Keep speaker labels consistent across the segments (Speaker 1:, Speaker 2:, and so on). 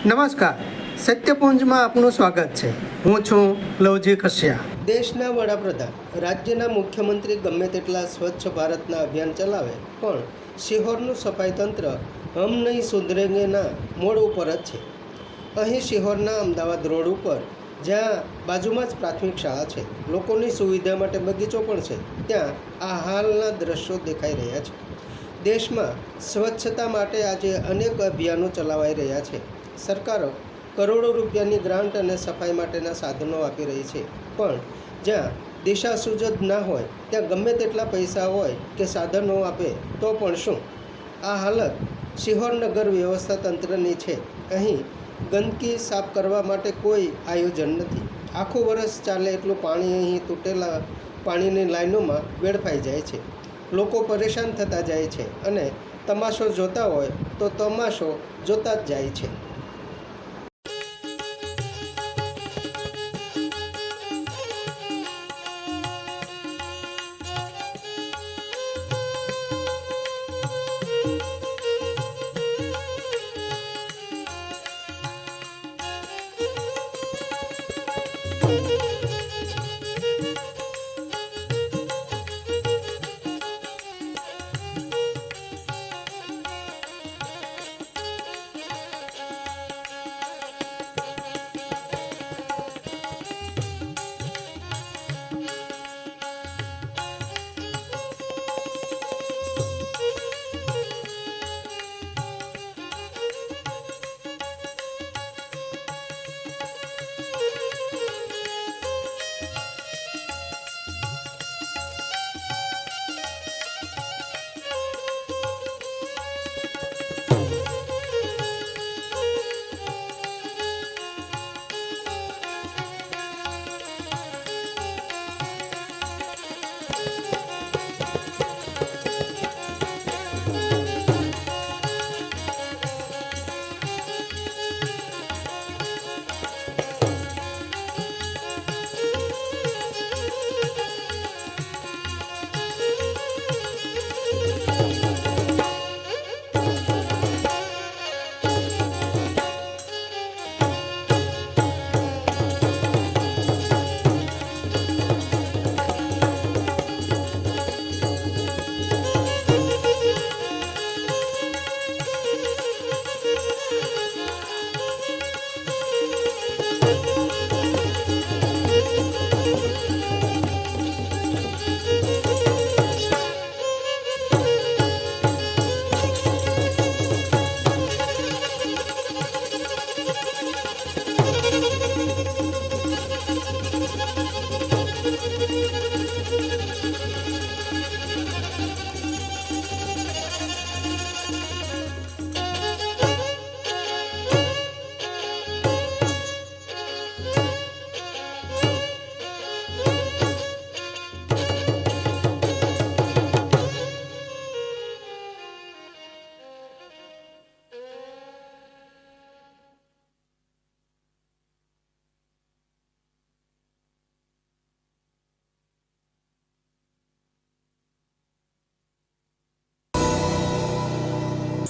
Speaker 1: નમસ્કાર, સત્યપુંજમાં આપનું સ્વાગત છે. હું છું લવજી કશ્યા. દેશના વડાપ્રધાન, રાજ્યના મુખ્યમંત્રી ગમે તેટલા સ્વચ્છ ભારતના અભિયાન ચલાવે પણ શિહોરનું સફાઈ તંત્ર હમ નહીં સુધરેંગેના મોડ ઉપર જ છે. અહીં શિહોરના અમદાવાદ રોડ ઉપર, જ્યાં બાજુમાં જ પ્રાથમિક શાળા છે, લોકોની સુવિધા માટે બગીચો પણ છે, ત્યાં આ હાલના દ્રશ્યો દેખાઈ રહ્યા છે. દેશમાં સ્વચ્છતા માટે આજે અનેક અભિયાનો ચલાવાઈ રહ્યા છે. સરકારો કરોડો રૂપિયાની ગ્રાન્ટ અને સફાઈ માટેના સાધનો આપી રહી છે, પણ જ્યાં દિશાસૂઝ જ ના હોય ત્યાં ગમે તેટલા પૈસા હોય કે સાધનો આપે તો પણ શું? આ હાલત શિહોર નગર વ્યવસ્થા તંત્રની છે. અહીં ગંદકી સાફ કરવા માટે કોઈ આયોજન નથી. આખું વર્ષ ચાલે એટલું પાણી અહીં તૂટેલા પાણીની લાઈનોમાં વેડફાઈ જાય છે. લોકો પરેશાન થતા જાય છે અને તમાશો જોતા હોય તો તમાશો જોતા જ જાય છે.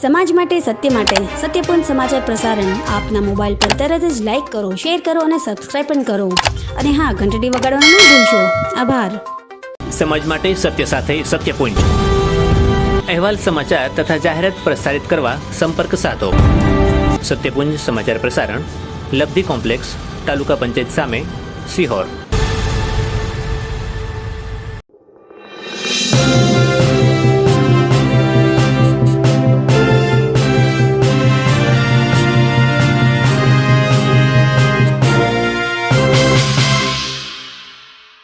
Speaker 2: સમાજ માટે, સત્ય માટે, સત્યપુંજ સમાચાર પ્રસારણ આપના મોબાઈલ પર તરત જ લાઈક કરો, શેર કરો અને સબસ્ક્રાઇબ પણ કરો. અને હા, ઘંટડી વગાડવાનું ન ભૂલશો. આભાર.
Speaker 3: સમાજ માટે સત્ય સાથે સત્યપુંજ. અહેવાલ, સમાચાર તથા જાહેરાત પ્રસારિત કરવા સંપર્ક સાધો. સત્યપુંજ સમાચાર પ્રસારણ, લબ્ધિ કોમ્પ્લેક્સ, તાલુકા પંચાયત સામે, શિહોર.